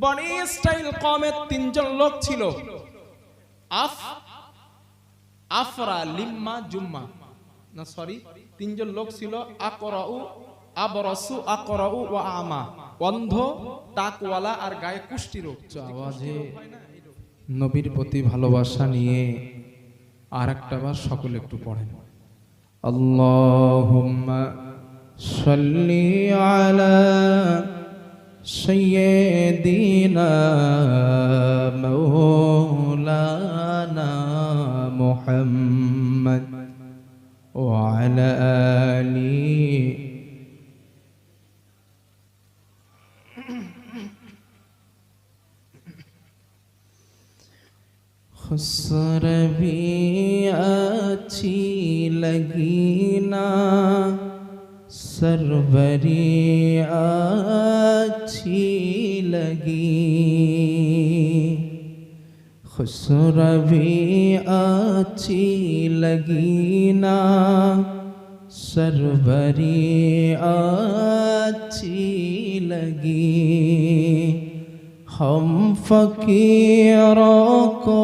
বনি ইসরাইল কওমের তিনজন লোক ছিল, আফরা, লিম্মা, জুম্মা, না সরি, তিনজন লোক ছিল, আকরাউ, আবরাসু, আকরাউ ওয়া আমা, অন্ধ, টাকওয়ালা আর গায়ে কুষ্টি রোগ। আওয়াজে নবীর প্রতি ভালোবাসা নিয়ে আর একটা বার সকলে একটু পড়েন, আল্লাহুম্মা সাল্লি আলা সাইয়্যিদিনা মাওলানা মুহাম্মদ ওয়া আলা আলি खुसर भी अच्छी लगी ना, सरवरी अच्छी लगी, खुसर भी अच्छी लगी ना, सरवरी अच्छी लगी। हम फकीरों को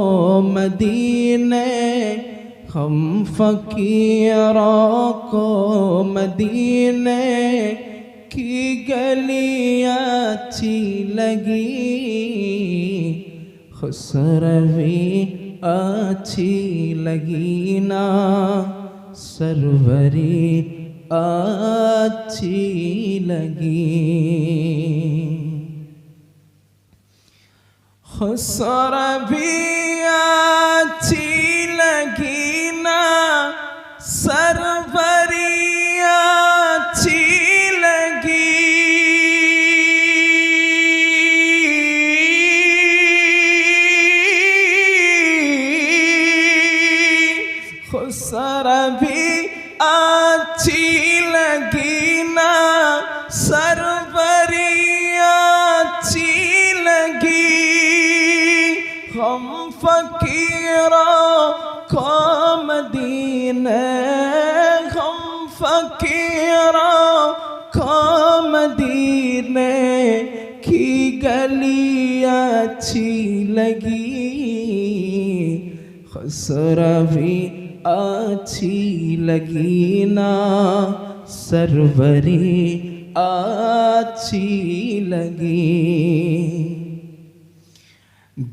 मदीने, हम फकीरों को मदीने की गलियां अच्छी लगी, खुसरवी अच्छी लगी ना, सरवरी अच्छी लगी। खुसर भी अच्छी लगी ना, सरवरी अच्छी लगी, खुसर भी अच्छी लगी ना, सरवरी अच्छी लगी। हम फकीरों को मदीने, हम फकीरों को मदीने की गलियां अच्छी लगी, खुसरवी अच्छी लगी ना, सरवरी अच्छी लगी।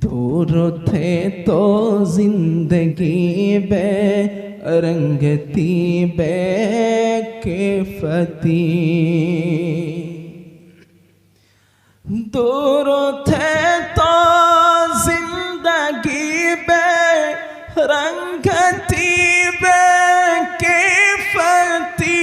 दूर थे तो जिंदगी बे रंगती बे कैफती, दूर थे तो जिंदगी बे रंगती बे कैफती,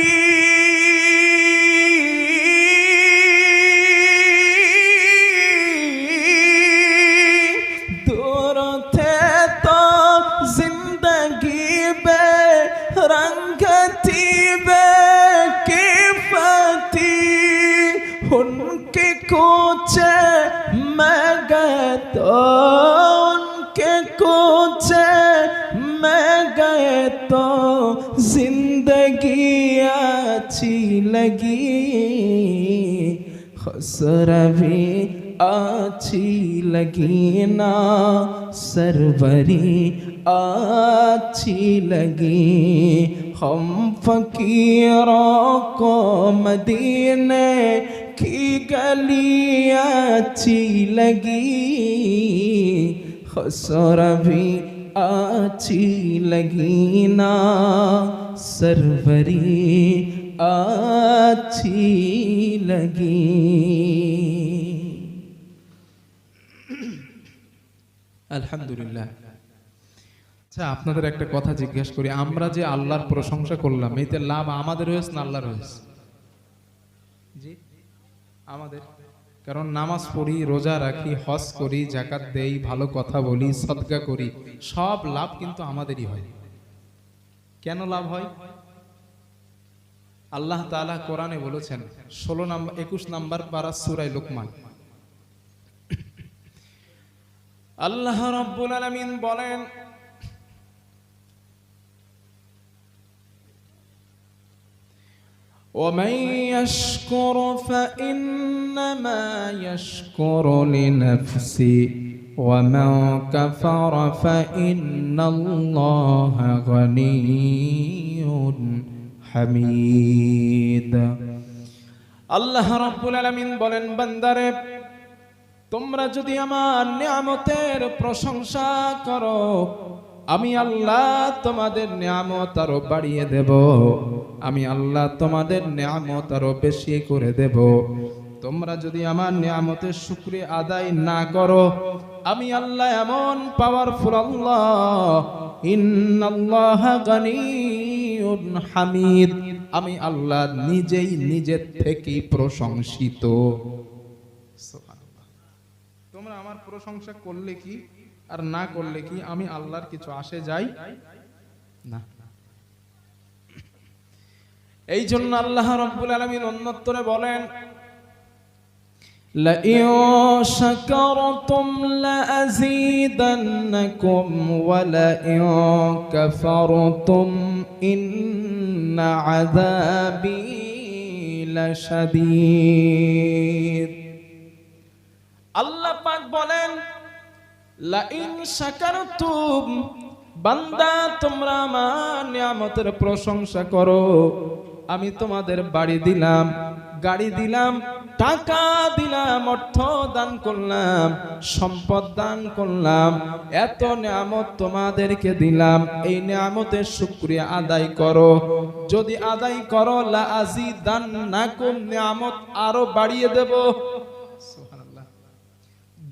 उनके कोचे मैं गए तो, उनके कोचे मैं गए तो जिंदगी अच्छी लगी, खुसरवी अच्छी लगी ना, सरवरी अच्छी लगी। हम फकीरों को मदीने की गलियां अच्छी लगी, खुसरवी अच्छी लगी ना, सरवरी अच्छी लगी। আলহামদুলিল্লাহ। আচ্ছা, আপনাদের একটা কথা জিজ্ঞেস করি, আমরা যে আল্লাহর প্রশংসা করলাম, এতে লাভ আমাদের হয়েছে না আল্লাহর হয়েছে? জি, আমাদের। কারণ নামাজ পড়ি, রোজা রাখি, হজ করি, যাকাত দেই, ভালো কথা বলি, সদকা করি, সব লাভ কিন্তু আমাদেরই হয়। কেন লাভ হয়? আল্লাহ তাআলা কোরআনে বলেছেন 21 নম্বর পারা সূরা লুকমান, আল্লাহ রাব্বুল আলামিন বলেন, ومن يشكر فإنما يشكر لنفسه ومن كفر فإن الله غني حميد আল্লাহ রাব্বুল আলামিন বলেন, বান্দারে তোমরা যদি আমার নিয়ামতের প্রশংসা করো, আমি আল্লাহ তোমাদের নিয়ামত আরো বাড়িয়ে দেব, আমি আল্লাহ তোমাদের নিয়ামত আরো বেশি করে দেব। তোমরা যদি আমার নিয়ামতের শুকরিয়া আদায় না করো, আমি আল্লাহ এমন পাওয়ারফুল আল্লাহ, ইন্নাল্লাহা গানিয়ুন হামিদ, আমি আল্লাহ নিজেই নিজের থেকেই প্রশংসিত। সুবহানাল্লাহ। তোমরা আমার প্রশংসা করলে কি আর না করলে কি, আমি আল্লাহর কিছু আসে যায় না। এই জন্য আল্লাহ রাব্বুল আলামিন অন্যত্রে বলেন, لئن شكرتم لأزيدنكم ولئن كفرتم إن عذابي لشديد। আল্লাহ পাক বলেন, লাইন শাকারতুম, বান্দা তোমরা আমার নিয়ামতের প্রশংসা করো, আমি তোমাদের বাড়ি দিলাম, গাড়ি দিলাম, টাকা দিলাম, অর্থ দান করলাম, সম্পদ দান করলাম, এত নিয়ামত তোমাদেরকে দিলাম, এই নিয়ামতের শুকরিয়া আদায় করো। যদি আদায় করো, লা আযীদান্নাকুম, নিয়ামত আরো বাড়িয়ে দেব। সুবহানাল্লাহ।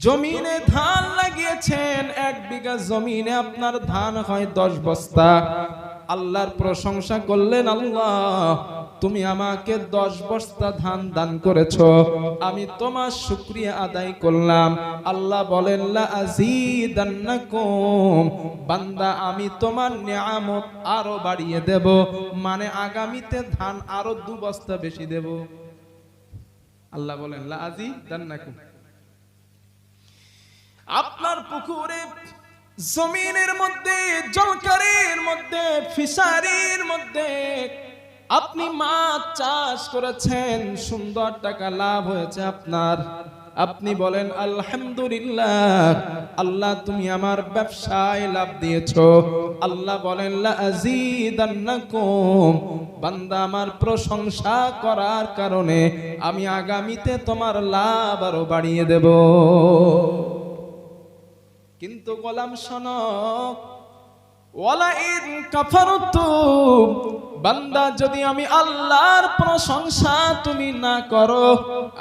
জমিনে ধান লাগিয়েছেন, 1 বিঘা জমিনে আপনার ধান হয় 10 বস্তা। আল্লাহর প্রশংসা করলেন, আল্লাহ তুমি আমাকে 10 বস্তা ধান দান করেছো, আমি তোমার শুকরিয়া আদায় করলাম। আল্লাহ বলেন, লা আযীদান্নাকুম, বান্দা আমি তোমার নিয়ামত আরো বাড়িয়ে দেব, মানে আগামীতে ধান আরো 2 বস্তা বেশি দেব। আল্লাহ বলেন, লা আযীদান্নাকুম। আপনার পুকুরে, জমিনের মধ্যে, জলকারের মধ্যে, ফিশারির মধ্যে আপনি মাছ চাষ করেছেন, সুন্দর টাকা লাভ হয়েছে আপনার, আপনি বলেন আলহামদুলিল্লাহ, আল্লাহ তুমি আমার ব্যবসায় লাভ দিয়েছো। আল্লাহ বলেন, লা আযীদান্নাকুম, বান্দা আমার প্রশংসা করার কারণে আমি আগামীতে তোমার লাভ আরো বাড়িয়ে দেব। কিন্তু গোলাম শোনো, ওয়ালাইন কাফারতুম, বান্দা যদি আমি আল্লাহর প্রশংসা তুমি না করো,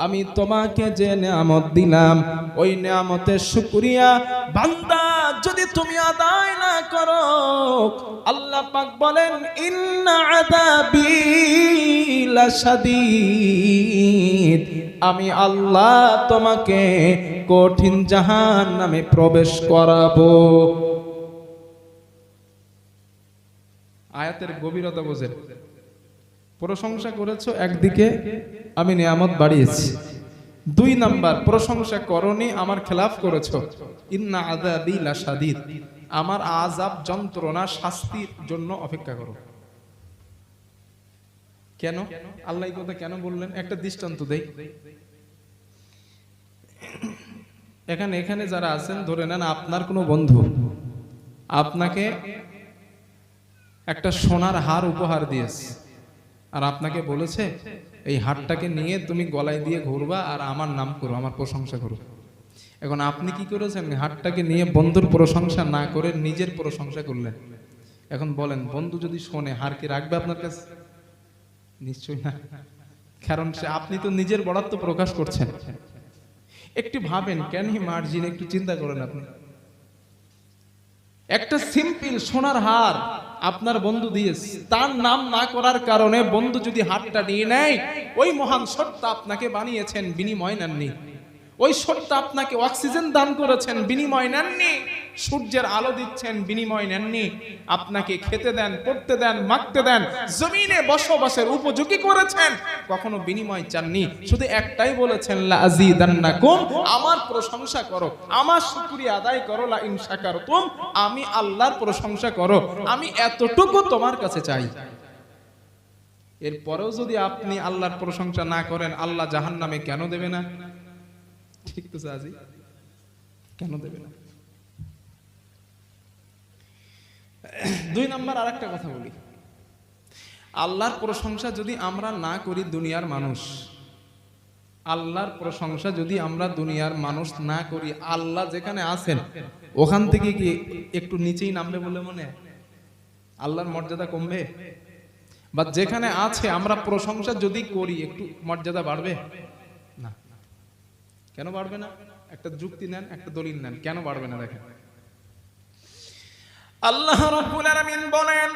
আমি তোমাকে যে নিয়ামত দিলাম ওই নিয়ামতের শুকরিয়া বান্দা যদি তুমি আদায় না করো, আল্লাহ পাক বলেন, ইন্না আযাবি লাশাদীদ, আমি আল্লাহ তোমাকে কঠিন জাহান্নামে প্রবেশ করাবো। আয়াতের গভীরতা বোঝেন। প্রশংসা করেছো একদিকে, আমি নিয়ামত বাড়িয়েছি। 2 নাম্বার, প্রশংসা করনি, আমার খেলাফ করেছো, ইন্না আযাবি লাশাদীদ, আমার আযাব, যন্ত্রণা, শাস্তির জন্য অপেক্ষা করো। কেন আল্লাহ এই কথা কেন বললেন? একটা দৃষ্টান্ত দেই। এখানে যারা আছেন, ধরে নেন আপনার কোনো বন্ধু আপনাকে একটা সোনার হার উপহার দিয়েছে, আর আপনাকে বলেছে এই হারটাকে নিয়ে তুমি গলায় দিয়ে ঘুরবা আর আমার নাম করো, আমার প্রশংসা করো। এখন আপনি কি করেছেন? হারটাকে নিয়ে বন্ধুর প্রশংসা না করে নিজের প্রশংসা করলেন। এখন বলেন, বন্ধু যদি শোনে, হার কি রাখবে আপনার কাছে? নিশ্চয়ই না, কারণ আপনি তো নিজের বড়াত্ব প্রকাশ করছেন। একটু ভাবেন, কেন হি মার্জিন, একটু চিন্তা করেন। আপনি একটা সিম্পল সোনার হার আপনার বন্ধু দিয়েছে, তার নাম না করার কারণে বন্ধু যদি হারটা নিয়ে নেয়, ওই মহান সত্তা আপনাকে বানিয়েছেন, বিনিময় নেননি। ওই সত্তা আপনাকে অক্সিজেন দান করেছেন, বিনিময় নেননি। সূর্যের আলো দিচ্ছেন, বিনিময় নেননি। আপনাকে খেতে দেন, পড়তে দেন, মাখতে দেন, জমিনে বসবাসের উপযোগী করেছেন, কখনো বিনিময় চাননি। শুধু একটাই বলেছেন, লা আযীদান্নাকুম, আমার প্রশংসা করো, আমার শুকরিয়া আদায় করো। লা ইন শাকারতুম, আমি আল্লাহর প্রশংসা করো, আমি এতটুকু তোমার কাছে চাই। এরপরেও যদি আপনি আল্লাহর প্রশংসা না করেন, আল্লাহ জাহান্নামে কেন দেবে না? ঠিক তো সাজি, কেন দেবে না? 2 নাম্বার আরেকটা কথা বলি, আল্লাহর প্রশংসা যদি আমরা না করি, দুনিয়ার মানুষ, আল্লাহর প্রশংসা যদি আমরা দুনিয়ার মানুষ না করি, আল্লাহ যেখানে আছেন ওখান থেকে কি একটু নিচেই নামবে বলে মনে হয়? আল্লাহর মর্যাদা কমবে? বা যেখানে আছে আমরা প্রশংসা যদি করি, একটু মর্যাদা বাড়বে না? কেন বাড়বে না? একটা যুক্তি নেন, একটা দলিল নেন, কেন বাড়বে না? দেখেন, আল্লাহ রাব্বুল আলামিন বলেন,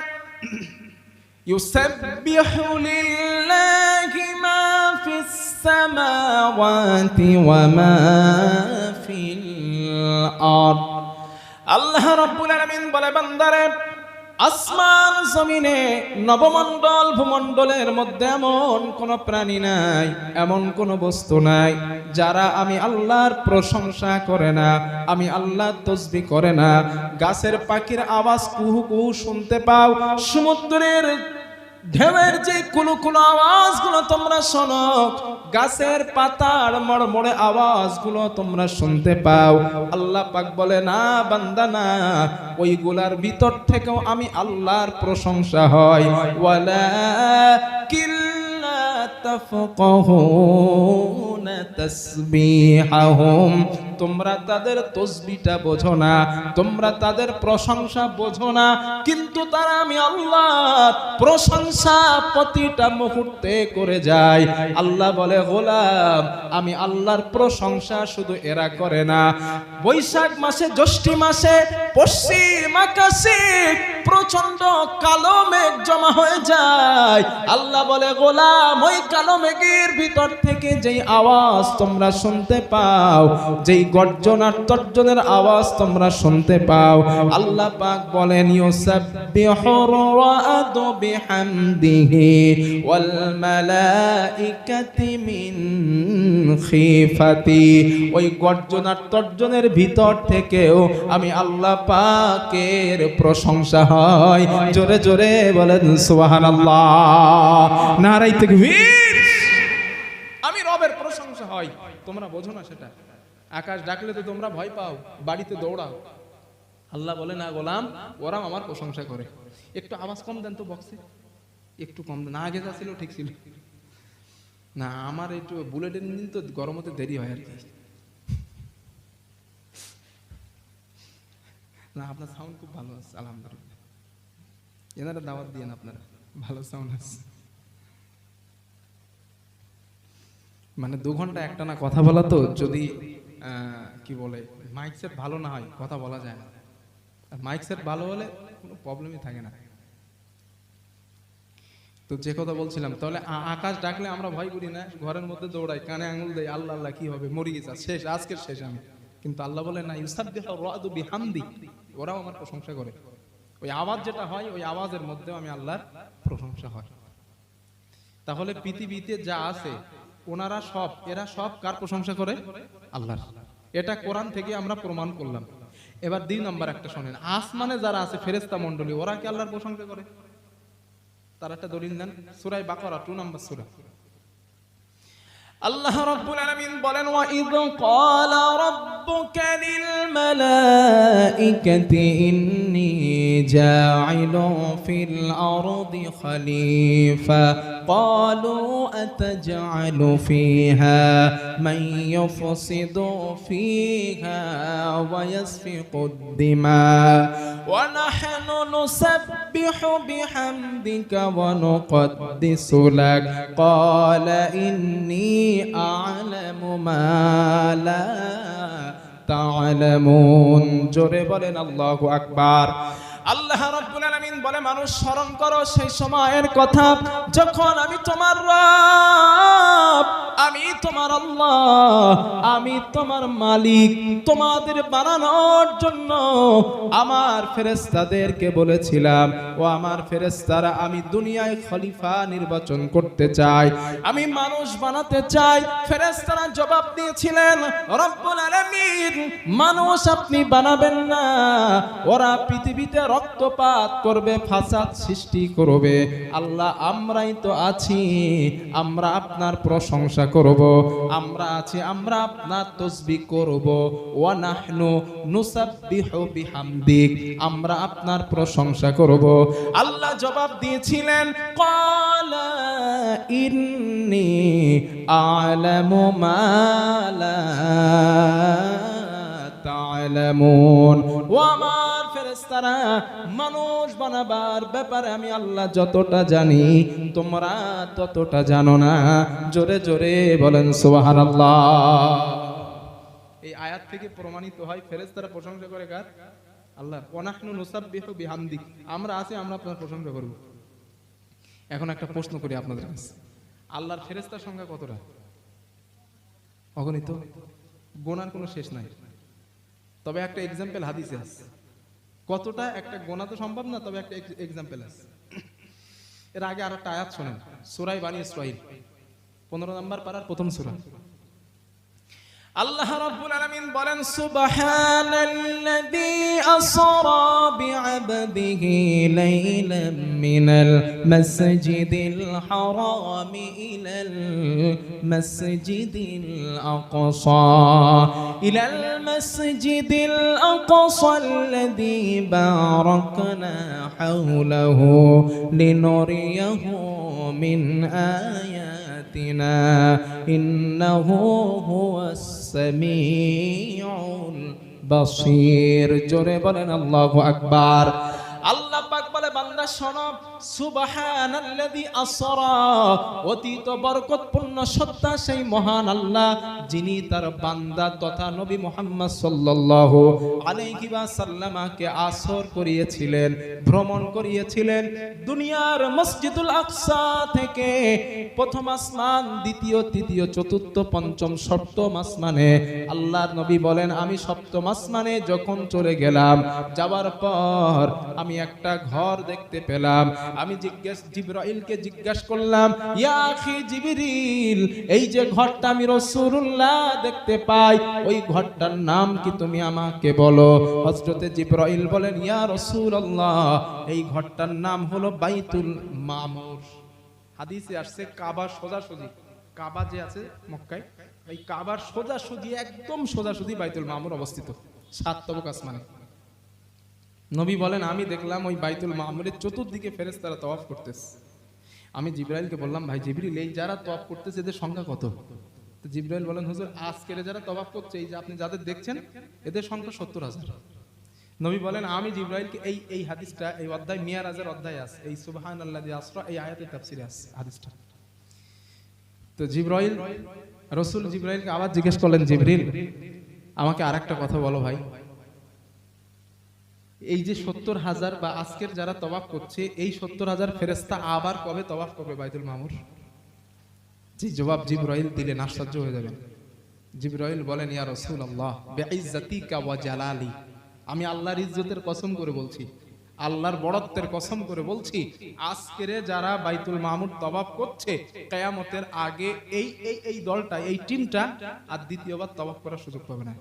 ইউসাব্বিহু লিল্লাহি মা ফিস সামাওয়াতি ওয়া মা ফিল আরদ। আল্লাহ রাব্বুল আলামিন বলে, বান্দারে, আসমান জমিনে, নবমণ্ডল ভূমণ্ডলের মধ্যে এমন কোন প্রাণী নাই, এমন কোন বস্তু নাই যারা আমি আল্লাহর প্রশংসা করে না, আমি আল্লাহর তাসবিহ করে না। গাছের পাখির আওয়াজ কুহু কুহু শুনতে পাও, সমুদ্রের ঢেউয়ের যে কুলু কুলু আওয়াজগুলো তোমরা শোনো, গাছের পাতার মড়মড়ে আওয়াজগুলো তোমরা শুনতে পাও, আল্লাহ পাক বলে, না বান্দা না, ওইগুলার ভিতর থেকেও আমি আল্লাহর প্রশংসা হয়। ওয়ালাকিন লা তাফকাহুনা তাসবিহাহুম, তোমরা তাদের তাসবিহটা বোঝো না, তোমরা তাদের প্রশংসা বোঝো না, কিন্তু তারা আমি আল্লাহর প্রশংসা প্রতিটা মুহূর্তে করে যায়। আল্লাহ বলে, গোলাম, আমি আল্লাহর প্রশংসা শুধু এরা করে না, বৈশাখ মাসে, জ্যৈষ্ঠ মাসে পশ্চিম আকাশে প্রচন্ড কালো মেঘ জমা হয়ে যায়। আল্লাহ বলে, গোলাম, ওই কালো মেঘের ভিতর থেকে যেই আওয়াজ তোমরা শুনতে পাও, যেই গর্জনার তর্জনের আওয়াজ তোমরা শুনতে পাও, আল্লাহ পাক বলেন, ইউসাব্বিহুর রা'দু বিহামদিহি ওয়াল মালাইকাতু মিন খিফাতি, ওই গর্জনার তর্জনের ভিতর থেকেও আমি আল্লাহ পাকের প্রশংসা হয়। জোরে জোরে বলেন সুবহানাল্লাহ, নারায়ে তাকবীর। আমি রবের প্রশংসা হয়, তোমরা বোঝো না সেটা। আকাশ ডাকলে তো তোমরা ভয় পাও, বাড়িতে দৌড়াও। আল্লাহ বলে, না গোলাম, ওরা আমার প্রশংসা করে। একটু আওয়াজ কম দেন তো বক্সে, একটু কম দেন। আগে যা ছিল ঠিক ছিল না, আমার একটু বুলেটের ইঞ্জিন তো গরম হতে দেরি হয় আর কি। না, আপনার সাউন্ড খুব ভালো আছে, আলহামদুলিল্লাহ। এনারা দাওয়াত দিয়েন, আপনারা ভালো সাউন্ড আছে। মানে 2 ঘন্টা একটানা কথা বলা তো, যদি কি বলে মাইক সেট ভালো না হয় কথা বলা যায় না। আর মাইক সেট ভালো হলে কোনো প্রবলেমই থাকে না। তো যে কথা বলছিলাম, তাহলে আকাশ ডাকলে আমরা ভয় করি না, ঘরের মধ্যে দৌড়াই, কানে আঙুল দেই, আল্লাহ আল্লাহ কি হবে, মরে গেছে, শেষ, আজকের শেষ আমি। কিন্তু আল্লাহ বলে, না, ইউসাব্বিহুর রা'দু বিহামদি, ওরাও আমার প্রশংসা করে। ওই আওয়াজ যেটা হয়, ওই আওয়াজের মধ্যেও আমি আল্লাহর প্রশংসা হয়। তাহলে পৃথিবীতে যা আছে এরা সব কার প্রশংসা করে? আল্লাহর। এটা কোরআন থেকে আমরা প্রমাণ করলাম। এবার 2 নাম্বার একটা শোনেন, আসমানে যারা আছে ফেরেশতা মণ্ডলী, ওরা কি আল্লাহর প্রশংসা করে? তার একটা দলিল দেন, সূরা বাকারা 2 নাম্বার সূরা। আল্লাহ রাব্বুল আলামিন বলেন, ওয়া ইয ক্বালা রাব্বুকা লিল মালাইকাতি ইন্নী জাইলুন ফিল আরদি খলিফা ক্বালু আতাজআলু ফিহা মান ইউফসিদু ফিহা ওয়া ইয়াসফিকুদ দিমা ওয়া নাহনু নুসাব্বিহু বিহামদিকা ওয়া নুকদ্দিসু লাক ক্বালা ইন্নী আ'লামু মা লা তা'লামুন। জোরে বলেন আল্লাহু আকবার। আল্লাহ রাব্বুল আলামিন বলে, মানুষ স্মরণ করো সেই সময়ের কথা যখন আমি তোমার রব, আমি তোমার আল্লাহ, আমি তোমার মালিক, তোমাদের বানানোর জন্য আমার ফেরেশতাদেরকে বলেছিলাম, ও আমার ফেরেশতারা, আমি দুনিয়ায় খলিফা নির্বাচন করতে চাই, আমি মানুষ বানাতে চাই। ফেরেশতারা জবাব দিয়েছিলেন, রব্বুল আলামিন, মানুষ আপনি বানাবেন না, ওরা পৃথিবীতে রক্তপাত করবে, করবে, ফাসাদ সৃষ্টি করবে। আল্লাহ আমরাই তো আছি, আমরা আপনার প্রশংসা করব, আমরা আছি, আমরা আপনার তাসবিহ করব। ওয়া নাহনু নুসাব্বিহু বিহামদিক, আমরা আপনার প্রশংসা করব। আল্লাহ জবাব দিয়েছিলেন, ক্বালা ইন্নী আ'লামু মা লা তা'লামুন। ও আমার ফেরেশতারা, মানুষ বানাবার ব্যাপারে আমি আল্লাহ যতটা জানি তোমরা ততটা জানো না। জোরে জোরে বলেন সুবহানাল্লাহ। এই আয়াত থেকে প্রমাণিত হয় ফেরেশতারা প্রশংসা করে কার? আল্লাহ। ওয়া নাহনু নুসাব্বিহু বিহামদিক, আমরা আছি, আমরা আপনার প্রশংসা করব। এখন একটা প্রশ্ন করি আপনাদের কাছে, আল্লাহর ফেরেশতার সংখ্যা কতটা? অগণিত, গোনার কোনো শেষ নাই। তবে একটা এক্সাম্পল হাদিসে আছে, কতটা একটা গোনা তো সম্ভব না, তবে একটা এক্সাম্পল আছে। এর আগে আর একটা আয়াত শোনেন, সূরা বানী ইসরাঈল 15 নম্বর পারার প্রথম সূরা। আল্লাহ রাব্বুল আলামিন বলেন, সুবহানাল্লাযী আসরা বিআবদিহি লাইলাম মিনাল মাসজিদিল হারাম ইলাল মাসজিদিল আকসা মাসজিদিল আকসা আল্লাযী বারাকনা হাওলাহু লিনুরিয়াহু মিন আয়াতিনা ইন্নাহু হুয়াস সামিউল বাসীর। জোরে বলেন আল্লাহু আকবার। আল্লাহ পাক বলে, বান্দা শোনো, সুবহানাল্লাযী আসরা, অতীত বরকতপূর্ণ সত্তা সেই মহান আল্লাহ, যিনি তার বান্দা তথা নবী মুহাম্মদ সাল্লাল্লাহু আলাইহি ওয়াসাল্লামকে আসর করিয়েছিলেন, ভ্রমণ করিয়েছিলেন দুনিয়ার মসজিদুল আকসা থেকে প্রথম আসমান, দ্বিতীয়, তৃতীয়, চতুর্থ, পঞ্চম, সপ্তম আসমানে। আল্লাহর নবী বলেন, আমি সপ্তম আসমানে যখন চলে গেলাম, যাওয়ার পর আমি একটা ঘর দেখতে পেলাম। আমি জিবরাইলকে জিজ্ঞাসা করলাম, ইয়া আখি জিবরিল, এই যে ঘরটা আমি রাসূলুল্লাহ দেখতে পাই, ওই ঘরটার নাম কি তুমি আমাকে বলো? হযরতে জিবরাইল বলেন, ইয়া রাসূলুল্লাহ, এই ঘরটার নাম হলো বাইতুল মামুর। হাদিসে আসছে কাবা সোজাসুজি, কাবা যে আছে মক্কায়, এই কাবার সোজাসুজি, একদম সোজাসুজি বাইতুল মামুর অবস্থিত, 7 তবক আসমানে। নবী বলেন, আমি দেখলাম ওই বাইতুল মামুরের চতুর্দিকে ফেরেশতারা তওয়াফ করতেছে। আমি জিবরাইলকে বললাম, ভাই জিবরিল, এই যারা তওয়াফ করতেছে এদের সংখ্যা কত? তো জিবরাইল বলেন, হুজুর, আজকের যারা তওয়াফ করছে, এই যে আপনি যাদের দেখছেন, এদের সংখ্যা 70,000। নবী বলেন, আমি জিবরাইলকে এই হাদিসটা, এই অধ্যায় মিয়ারাজের অধ্যায় আছে, এই সুবহানাল্লাযী আসরা, এই আয়াতের তাফসীরে আছে হাদিসটা। তো জিবরাইল, রাসূল জিবরাইলকে আবার জিজ্ঞেস করলেন, জিবরিল, আমাকে আরেকটা কথা বলো ভাই, এই যে 70,000 বা আজকের যারা তওয়াফ করছে, এই 70,000 ফেরেশতা আবার কবে তওয়াফ করবে বাইতুল মামুর? যে জবাব জিবরাইল দিলেন, আশ্চর্য হয়ে যাবেন। জিবরাইল বলেন, ইয়া রাসূলুল্লাহ, বিইজ্জাতিকা ওয়া জালালি, আমি আল্লাহর ইজ্জতের কসম করে বলছি, আল্লাহর বড়ত্বের কসম করে বলছি, আজকের যারা বাইতুল মামুর তওয়াফ করছে, কিয়ামতের আগে এই দলটা, এই টিমটা আর দ্বিতীয়বার তওয়াফ করার সুযোগ পাবে না।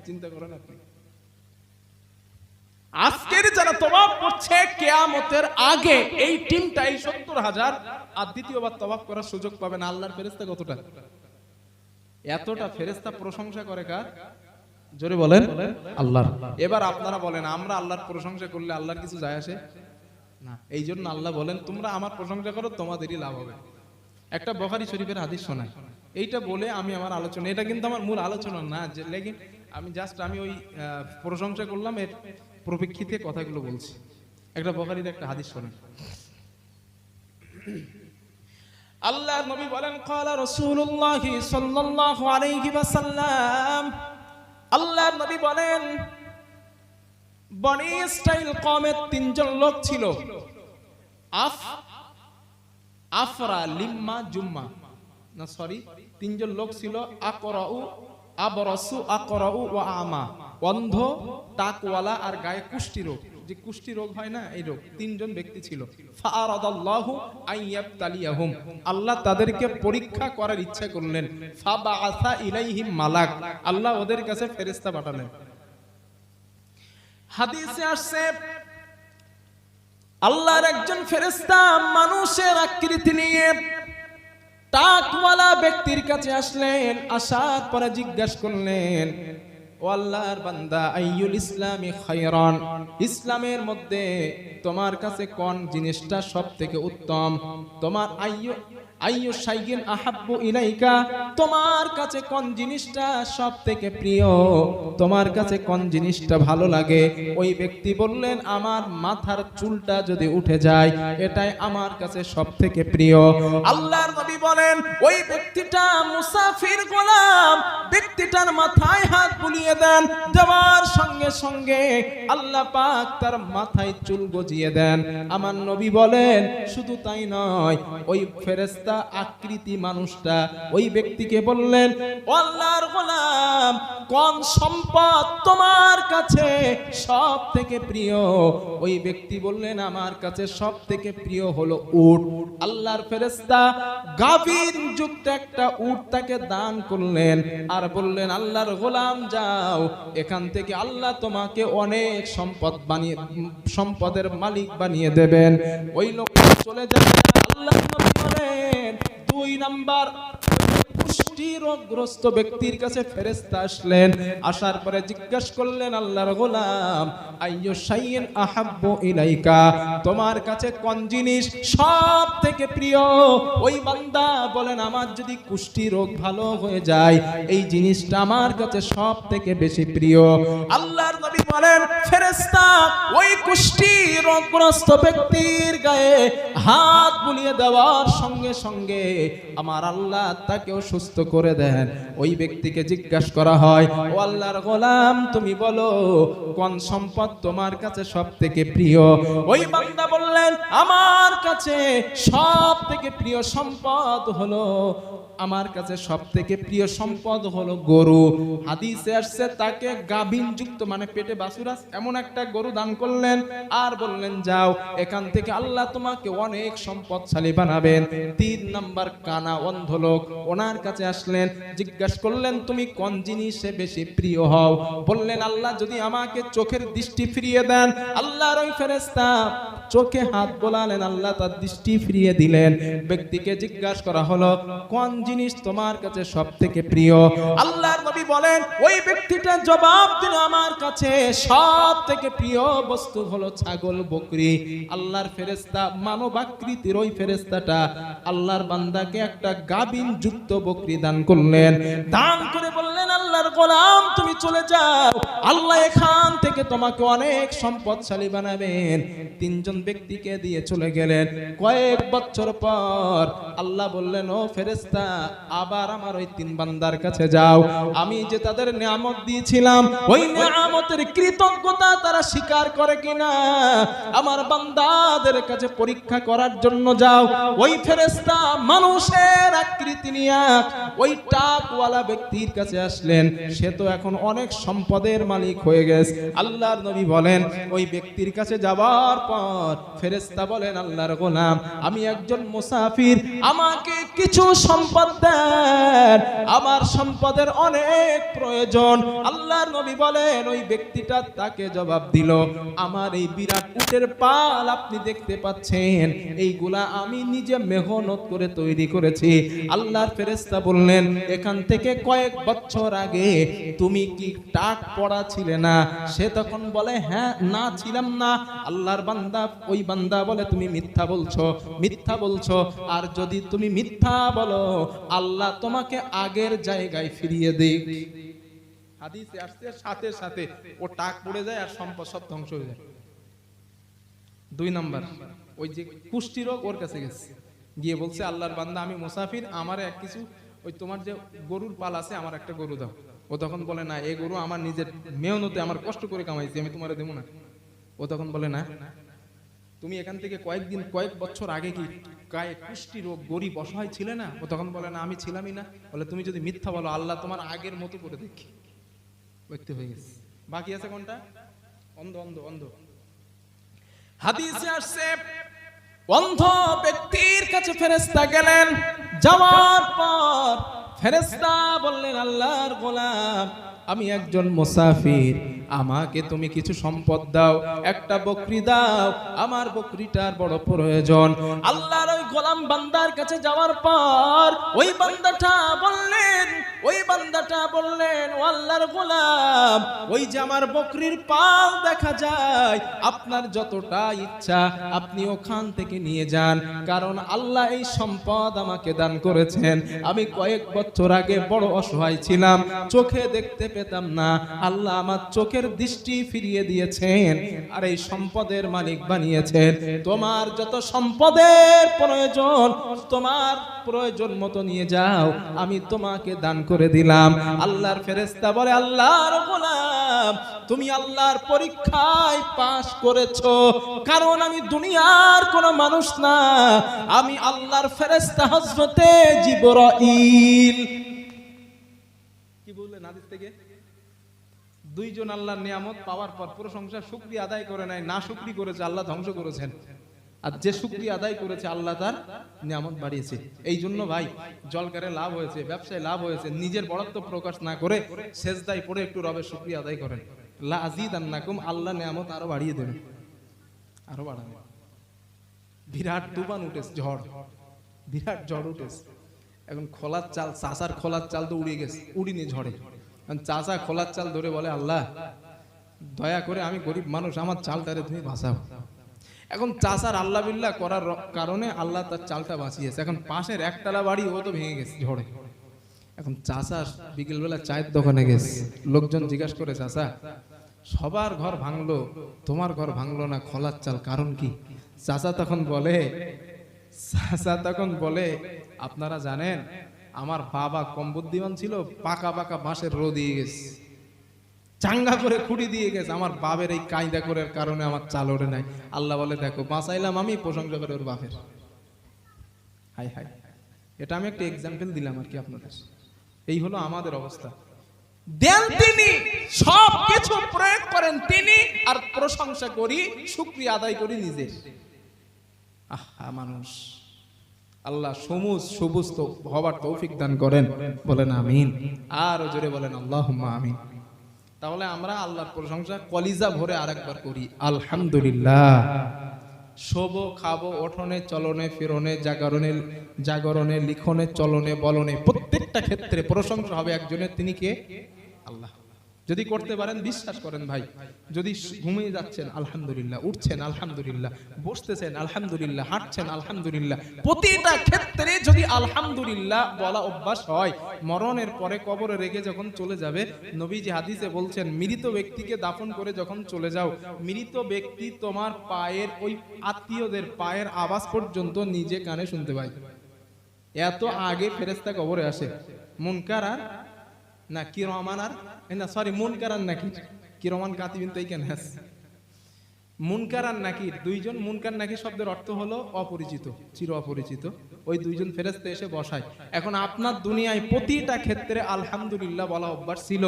চিন্তা করেন আপনি, আজকের যারা তওয়াফ করছে কিয়ামতের আগে, এই টিমটা, এই 70,000 আর দ্বিতীয়বার তওয়াফ করার সুযোগ পাবে না। আল্লাহর ফেরেশতা কতটা? এতটা ফেরেশতা প্রশংসা করে কার? জোরে বলেন আল্লাহর। এবার আপনারা বলেন, আমরা আল্লাহর প্রশংসা করলে আল্লাহর কিছু যায় আসে না। এই জন্য আল্লাহ বলেন, তোমরা আমার প্রশংসা করো, তোমাদেরই লাভ হবে। একটা বুখারী শরীফের হাদিস শোনাই, এইটা বলে আমি আমার আলোচনা, এটা কিন্তু আমার মূল আলোচনা না, লেকিন আমি ওই প্রশংসা করলাম, এর প্রপেক্ষিতে কথাগুলো বলছি। একটা বুখারীর একটা হাদিস শোনেন। আল্লাহর নবী বলেন, ক্বালা রাসূলুল্লাহ সাল্লাল্লাহু আলাইহি ওয়াসাল্লাম, আল্লাহর নবী বলেন, বনি ইসরাইল কওমের 3 জন লোক ছিল, আফরা, লিম্মা, জুম্মা, না সরি, 3 জন লোক ছিল, আকরাউ, আবরাসু, আকরাউ ওয়া আমা, অন্ধ, টাকওয়ালা আর গায়ে কুষ্টি রোগ, যে কুষ্টি রোগ হয় না, এই রোগ। 3 জন ব্যক্তি ছিল। ফাআরাদাল্লাহু আইয়াবতালিয়াহুম, আল্লাহ তাদেরকে পরীক্ষা করার ইচ্ছা করলেন। ফাবাআসা ইলাইহিম মালাক, আল্লাহ ওদের কাছে ফেরেশতা পাঠালেন। হাদিসে আসছে আল্লাহর একজন ফেরেশতা মানুষের আকৃতি নিয়ে টাকওয়ালা ব্যক্তির কাছে আসলেন। আসার পরে জিজ্ঞাসা করলেন, ও আল্লাহর বান্দা, আইয়ুল ইসলামি খায়রান, ইসলামের মধ্যে তোমার কাছে কোন জিনিসটা সবথেকে উত্তম? তোমার আইয়ু শাইইন আহাব্বু ইলাইকা, তোমার কাছে কোন জিনিসটা সবথেকে প্রিয়? তোমার কাছে কোন জিনিসটা ভালো লাগে? ওই ব্যক্তি বললেন, আমার মাথার চুলটা যদি উঠে যায় এটাই আমার কাছে সবথেকে প্রিয়। আল্লাহর নবী বলেন, ওই ব্যক্তিটা মুসাফির গোলাম, ব্যক্তিটার মাথায় হাত বুলিয়ে দেন, দেওয়ার সঙ্গে সঙ্গে আল্লাহ পাক তার মাথায় চুল গজিয়ে দেন। আমার নবী বলেন, শুধু তাই নয়, ওই ফেরেশতা আকৃতি মানুষটা ওই ব্যক্তিকে বললেন, ও আল্লাহর গোলাম, কোন সম্পদ তোমার কাছে সব থেকে প্রিয়? ওই ব্যক্তি বললেন, আমার কাছে সব থেকে প্রিয় হলো উট। আল্লাহর ফেরেশতা গাভীর যুক্ত একটা উট তাকে দান করলেন আর বললেন, আল্লাহর গোলাম যাও, এখান থেকে আল্লাহ তোমাকে অনেক সম্পদের মালিক বানিয়ে দেবেন। ওই লোক চলে যাবে। আল্লাহ নবী বলেন, 2 নাম্বার কুষ্ঠি রোগগ্রস্ত ব্যক্তির কাছে ফেরেশতা আসলেন। আসার পরে জিজ্ঞাসা করলেন, আল্লাহর গোলাম, আইয়ু শাইইন আহাব্বু ইলাইকা, তোমার কাছে কোন জিনিস সব থেকে প্রিয়? ওই বান্দা বলেন, আমার যদি কুষ্ঠি রোগ ভালো হয়ে যায় এই জিনিসটা আমার কাছে সব থেকে বেশি প্রিয়। আল্লাহর নবী বলেন, ফেরেশতা ওই কুষ্ঠি রোগগ্রস্ত ব্যক্তির গায়ে হাত বুলিয়ে দেওয়ার সঙ্গে সঙ্গে আমার আল্লাহ তাকেও সুস্থ করে দেন। ওই ব্যক্তিকে জিজ্ঞাসা করা হয়, ও আল্লাহর গোলাম, তুমি বলো কোন সম্পদ তোমার কাছে সব থেকে প্রিয়? ওই বান্দা বললেন, আমার কাছে সব থেকে প্রিয় সম্পদ হলো, আমার কাছে সব থেকে প্রিয় সম্পদ হলো গরু। হাদিসে আসছে তাকে গাভীন যুক্ত মানে পেটে বাছুর আছে এমন একটা গরু দান করলেন আর বললেন, যাও, এখান থেকে আল্লাহ তোমাকে অনেক সম্পদশালী বানাবেন। 3 নাম্বার কানা অন্ধ লোক ওনার কাছে আসলেন, জিজ্ঞাসা করলেন, তুমি কোন জিনিসে বেশি প্রিয় হও? বললেন, আল্লাহ যদি আমাকে চোখের দৃষ্টি ফিরিয়ে দেন। আল্লাহর ওই ফেরেশতা চোখে হাত বোলালেন, আল্লাহ তার দৃষ্টি ফিরিয়ে দিলেন। ব্যক্তিকে জিজ্ঞাসা করা হলো, কোন জিনিস তোমার কাছে সব থেকে প্রিয়? আল্লাহর নবী বলেন, ওই ব্যক্তিটা জবাব দিল, আমার কাছে সব থেকে প্রিয় বস্তু হলো ছাগল বকরি। আল্লাহর ফেরেশতা মানব আকৃতির ওই ফেরেশতাটা আল্লাহর বান্দাকে একটা গাভীন যুক্ত বকরি দান করলেন। দান করে বললেন, আল্লাহর গোলাম, তুমি চলে যাও, আল্লাহ এখান থেকে তোমাকে অনেক সম্পদশালী বানাবেন। 3 জন ব্যক্তিকে দিয়ে চলে গেলেন। কয়েক বছর পর আল্লাহ বললেন, ও ফেরেশতা, আবার আমার ওই 3 বান্দার কাছে যাও, আমি যে তাদের নিয়ামত দিয়েছিলাম ওই নিয়ামতের কৃতজ্ঞতা তারা স্বীকার করে কিনা আমার বান্দাদের কাছে পরীক্ষা করার জন্য যাও। ওই ফেরেশতা মানুষের আকৃতি নিয়ে ওই টাকওয়ালা ব্যক্তির কাছে আসলেন। সে তো এখন অনেক সম্পদের মালিক হয়ে গেছে। আল্লাহর নবী বলেন, ওই ব্যক্তির কাছে যাওয়ার পর ফেরেশতা বলেন, আল্লাহর গোলাম, আমি একজন মুসাফির, আমাকে কিছু সম্পদ দেন, আমার সম্পদের অনেক প্রয়োজন। আল্লাহর নবী বলেন, ওই ব্যক্তিটা তাকে জবাব দিল, আমার এই বিরাট উটের পাল আপনি দেখতে পাচ্ছেন, এইগুলা আমি নিজে মেহনত করে তৈরি করেছি। আল্লাহর ফেরেশতা বললেন, এখান থেকে কয়েক বছর আগে তুমি কি টাক পড়া ছিলে না? সে তখন বলে, হ্যাঁ, না ছিলাম না। আল্লাহর বান্দা ওই বান্দা বলে, তুমি মিথ্যা বলছো, মিথ্যা বলছো, আর যদি তুমি মিথ্যা বলো আল্লাহ তোমাকে আগের জায়গায় ফিরিয়ে দিক। হাদিসে আসছে সাথে সাথে ও টাক পড়ে যায় আর সম্পদ সব ধ্বংস হয়ে যায়। 2 নাম্বার, ওই যে কুষ্টি রোগ ওর কাছে গেছে, গিয়ে বলছে, আল্লাহর বান্দা, আমি মুসাফির, আমার এক কিছু ওই তোমার যে গরুর পাল আছে আমার একটা গরু দাও। ও তখন বলে, না, এই গরু আমার নিজের মেহনতে আমার কষ্ট করে কামাইছি, আমি তোমারে দেবো না। ও তখন বলে, না, তুমি এখান থেকে কয়েক বছর আগে কি গায়ে কুষ্টি রোগ গরিব অসহায় ছিলে না? ও তখন বলে, না, আমি ছিলামই না। বলে, তুমি যদি মিথ্যা বলো আল্লাহ তোমার আগের মতো করে দেখি। ব্যক্তি হয়ে গেছে। বাকি আছে কোনটা? অন্ধ অন্ধ অন্ধ। হাদিসে আসছে অন্ধ ব্যক্তির কাছে ফেরেশতা গেলেন। যাওয়ার পর ফেরেশতা বললেন, আল্লাহর গোলাম, আমি একজন মুসাফির, আমাকে তুমি কিছু সম্পদ দাও, একটা বকরি দাও, আমার বকরিটার বড় প্রয়োজন। আল্লাহর ওই গোলাম বান্দার কাছে যাওয়ার পর ওই বান্দাটা বললেন ও আল্লাহর গোলাম, ওই যে আমার বকরির পাল দেখা যায়, আপনার যতটা ইচ্ছা আপনি ওখান থেকে নিয়ে যান, কারণ আল্লাহ এই সম্পদ আমাকে দান করেছেন। আমি কয়েক বছর আগে বড় অসহায় ছিলাম, চোখে দেখতে পেতাম না, আল্লাহ আমার চোখের দৃষ্টি ফিরিয়ে দিয়েছেন আর এই সম্পদের মালিক বানিয়েছেন। তোমার যত সম্পদের প্রয়োজন, তোমার প্রয়োজন মতো নিয়ে যাও, আমি তোমাকে দান করে দিলাম। আল্লাহর ফেরেশতা বলে, আল্লাহর গোলাম, তুমি আল্লাহর পরীক্ষায় পাশ করেছো, কারণ আমি দুনিয়ার কোনো মানুষ না, আমি আল্লাহর ফেরেশতা হযরতে জিবরাইল। কি বললেন হাদিস থেকে? দুইজন আল্লাহর নিয়ামত পাওয়ার পর প্রশংসা শুকরিয়া আদায় করে নাই, না শুকরি করেছে, আল্লাহ ধ্বংস করেছেন। আর যে শুকরিয়া আদায় করেছে, আল্লাহ তার নিয়ামত বাড়িয়েছে। এই জন্য ভাই, জলকারে লাভ হয়েছে, ব্যবসায় লাভ হয়েছে, নিজের বড়ত্ব প্রকাশ না করে সেজদায় পড়ে একটু রবের শুকরিয়া আদায় করেন। লা আযীদান্নাকুম, আল্লাহ নিয়ামত আরো বাড়িয়ে দেবেন, আরো বাড়াবেন। বিরাট তুফান উঠেছে, ঝড়, বিরাট ঝড় উঠেছে। এখন খোলার চাল, চাষার খোলার চাল তো উড়ে গেছে, উড়িনি ঝড়ে। চাষা খোলার চাল ধরে বলে, আল্লাহ দয়া করে, আমি গরিব মানুষ, আমার চালটারে তুমি বাঁচাও। এখন চাষার আল্লাহ বিল্লাহ করার কারণে আল্লাহ তার চালটা বাঁচিয়েছে। এখন পাশের একতলা বাড়ি ও তো ভেঙে গেছে ঝড়ে। এখন চাষা বিকেলবেলা চায়ের দোকানে গেছে, লোকজন জিজ্ঞাসা করে, চাষা সবার ঘর ভাঙলো, তোমার ঘর ভাঙলো না, খোলার চাল কারণ কি? চাষা তখন বলে, আপনারা জানেন আমার বাবা কম বুদ্ধিমান ছিল, পাকা পাকা বাঁশের রো দিয়ে গেছে, চাঙ্গা করে খুঁড়ি দিয়ে গেছে, আমার বাপের এই কায়দা করার কারণে আমার চাল ওঠে নাই। আল্লাহ বলে, দেখো বাঁচাইলাম আমি, প্রশংসা করে ওর বাপের। হাই হাই, এটা আমি একটা এক্সাম্পল দিলাম আর কি আপনাদের। এই হলো আমাদের অবস্থা। দেন তিনি, সব কিছু প্রয়োগ করেন তিনি, আর প্রশংসা করি, শুকরিয়া আদায় করি নিজের। আহা মানুষ, আল্লাহ সবুজ তো হবার তৌফিক দান করেন, বলেন আমিন। আর জোরে বলেন আল্লাহুম্মা আমিন। তাহলে আমরা আল্লাহর প্রশংসা কলিজা ভরে আরেকবার করি, আলহামদুলিল্লাহ। শোবো, খাবো, ওঠনে, চলনে, ফিরনে, জাগরণে, লিখনে, চলনে, বলনে, প্রত্যেকটা ক্ষেত্রে প্রশংসা হবে একজনের, তিনি কে? আল্লাহ। যদি করতে পারেন বিশ্বাস করেন ভাই, যদি ঘুমিয়ে যাচ্ছেন আলহামদুলিল্লাহ, উঠছেন আলহামদুলিল্লাহ, বসতেছেন আলহামদুলিল্লাহ, হাঁটছেন আলহামদুলিল্লাহ, প্রতিটা ক্ষেত্রে যদি আলহামদুলিল্লাহ বলা অভ্যাস হয়, মরণের পরে কবরে রেখে যখন চলে যাবে, নবীজি হাদিসে বলছেন, মৃত ব্যক্তিকে দাফন করে যখন চলে যাও, মৃত ব্যক্তি তোমার পায়ের, ওই আত্মীয়দের পায়ের আওয়াজ পর্যন্ত নিজে কানে শুনতে পায়। এত আগে ফেরেশতা কবরে আসে। মুনকার আর না কিরমান আর না, সরি, মুনকার আর নাকির, কিরমান কাতিবিন তো এইখানে আছে। মুনকার আর নাকির দুইজন, মুনকার নাকির শব্দের অর্থ হলো অপরিচিত, চির অপরিচিত। ওই দুইজন ফেরেশতা এসে বসায়। এখন আপনার দুনিয়ায় প্রতিটা ক্ষেত্রে আলহামদুলিল্লাহ বলা অভ্যাস ছিল,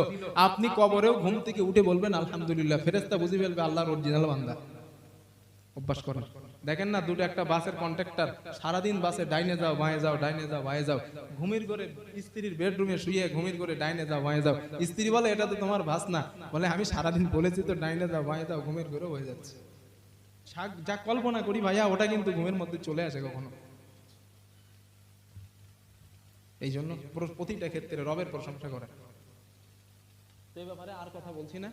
আপনি কবরেও ঘুম থেকে উঠে বলবেন আলহামদুলিল্লাহ, ফেরেশতা বুঝে ফেলবে আল্লাহর অরিজিনাল বান্দা। অভ্যাস করেন। দেখেন না, দুটো একটা বাসের কন্ট্রাক্টর সারাদিন বাসে ডাইনে যাও বাঁয়ে যাও, ডাইনে যাও বাঁয়ে যাও, ঘুমির করে স্ত্রীর বেডরুমে শুয়ে ঘুমির করে ডাইনে যাও বাঁয়ে যাও। স্ত্রী বলে, এটা তো তোমার বাস না। বলে, আমি সারাদিন বলেছি তো ডাইনে যাও বাঁয়ে যাও, ঘুমির করে হয়ে যাচ্ছে। যা কল্পনা করি ভাইয়া, ওটা কিন্তু ঘুমের মধ্যে চলে আসে কখনো। এই জন্য প্রতিটা ক্ষেত্রে রবের প্রশংসা করে। তো এই ব্যাপারে আর কথা বলছি না।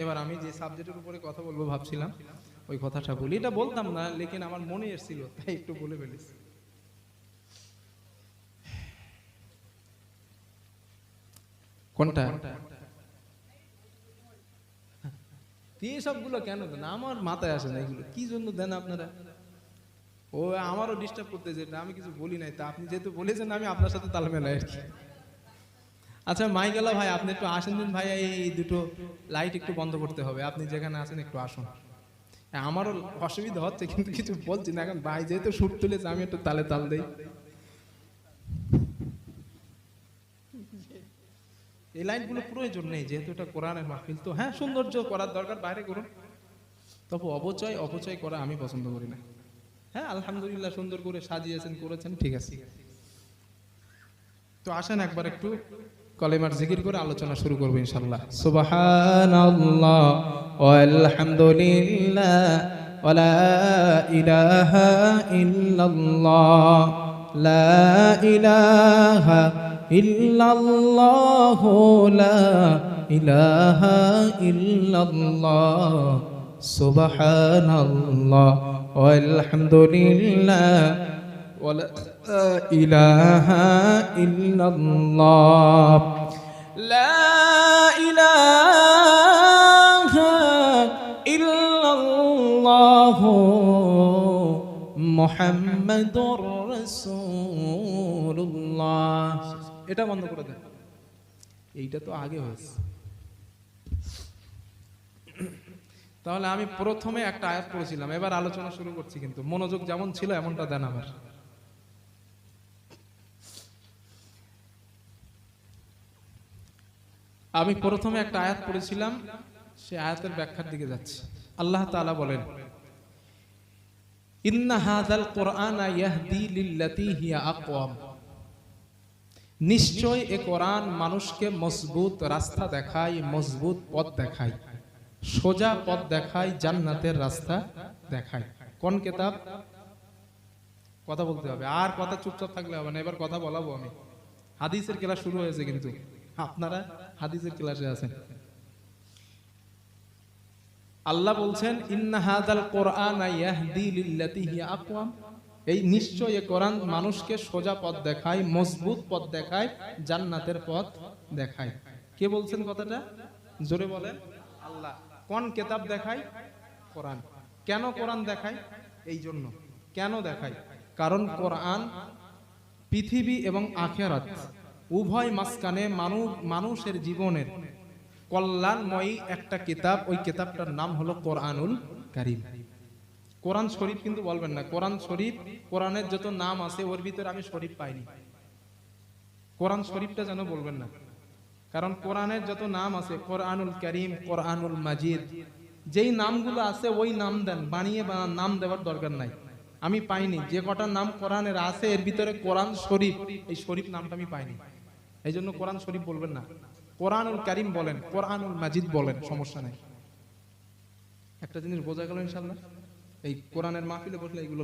এবার আমি যে সাবজেক্টের উপরে কথা বলবো ভাবছিলাম, ওই কথাটা বলি। এটা বলতাম না, লেকিন আমার মনে এসেছিল, তাই একটু বলে ফেলেছি। কোনটা? সবগুলো কেন দেন? আমার মাথায় আসে না এগুলো, কি জন্য দেন আপনারা? ও আমারও ডিস্টার্ব করতেছে, আমি কিছু বলি নাই, তা আপনি যেহেতু বলেছেন আমি আপনার সাথে তাল মেলাই আর কি। আচ্ছা মাইকেলা ভাই, আপনি একটু আসেন দিন ভাই, এই দুটো লাইট একটু বন্ধ করতে হবে, আপনি যেখানে আছেন একটু আসুন। আমারও অসুবিধা হচ্ছে, কিন্তু কিছু বলছি না, এখন ভাই যেহেতু সুর তুলেছে, আমি একটু তালে তাল দেই। এই লাইনগুলো প্রয়োজন নেই, যেহেতু এটা কোরআনের মাহফিল। তো হ্যাঁ, সৌন্দর্য করার দরকার, বাইরে করুন, তবে অপচয় করা আমি পছন্দ করি না। হ্যাঁ আলহামদুলিল্লাহ, সুন্দর করে সাজিয়েছেন, করেছেন, ঠিক আছে। তো আসেন একবার একটু কলেমার জিকির করে আলোচনা শুরু করব ইনশাআল্লাহ। সুবহানাল্লাহ ওয়ালহামদুলিল্লাহ ওয়ালা ইলাহা ইল্লাল্লাহ লা ইলাহা ইল্লাল্লাহ লা ইলাহা ইল্লাল্লাহ সুবহানাল্লাহ ওয়ালহামদুলিল্লাহ ওয়ালা ইলাহা ইল্লাল্লাহ লা ইলাহা ইল্লাল্লাহ মুহাম্মাদুর রাসূলুল্লাহ। এটা বন্ধ করে দেন, এইটা তো আগে হয়েছে। তাহলে আমি প্রথমে একটা আয়াত পড়েছিলাম, এবার আলোচনা শুরু করছি, কিন্তু মনোযোগ যেমন ছিল এমনটা দেন আমার। আমি প্রথমে একটা আয়াত পড়েছিলাম, সে আয়াতের ব্যাখ্যার দিকে যাচ্ছি। আল্লাহ তাআলা বলেন, ইন্না হাযাল কুরআনা ইয়াহদি লিল্লাতী হিয়া আকওয়াম। নিশ্চয় এ কোরআন মানুষকে মজবুত রাস্তা দেখায়, মজবুত পথ দেখায়, সোজা পথ দেখায়, জান্নাতের রাস্তা দেখায়। কোন কিতাব? কথা বলতে হবে, আর কথা চুপচাপ থাকলে হবে না, এবার কথা বলাবো আমি। হাদিসের ক্লাস শুরু হয়েছে, কিন্তু আপনারা হাদিসের ক্লাসে আছেন। আল্লাহ বলছেন, ইন্না হাযাল কুরআনা ইয়াহদি লিল্লাতী হিয়া আকওয়াম। এই নিশ্চয় এই কোরআন মানুষকে সোজা পথ দেখায়, মজবুত পথ দেখায়, জান্নাতের পথ দেখায়। কে বলছেন কথাটা? জোরে বলেন। আল্লাহ। কোন কিতাব দেখায়? কোরআন। কেন কোরআন দেখায়? এই জন্য। কেন দেখায়? কারণ কোরআন পৃথিবী এবং আখিরাত উভয় মাঝখানে মানুষের জীবনের কল্যাণময়ী একটা কিতাব। ওই কিতাবটার নাম হলো কোরআনুল কারীম। কোরআন শরীফ কিন্তু বলবেন না। কোরআন শরীফ, কোরআনের যত নাম আছে ওর ভিতরে আমি শরীফ পাইনি। কোরআন শরীফটা যেন বলবেন না, কারণ কোরআনের যত নাম আছে, কোরআনুল কারীম, কোরআনুল মাজিদ, যেই নামগুলো আছে ওই নাম দেন, বানিয়ে নাম দেওয়ার দরকার নাই। আমি পাইনি। যে কটা নাম কোরআনের আছে এর ভিতরে কোরআন শরীফ, এই শরীফ নামটা আমি পাইনি। এই জন্য কোরআন শরীফ বলবেন না, কোরআনুল কারীম বলেন, কোরআনুল মাজিদ বলেন, সমস্যা নাই। একটা জিনিস বোঝা গেল ইনশাআল্লাহ। এই কোরআনের মাহফিলে বসলে এগুলো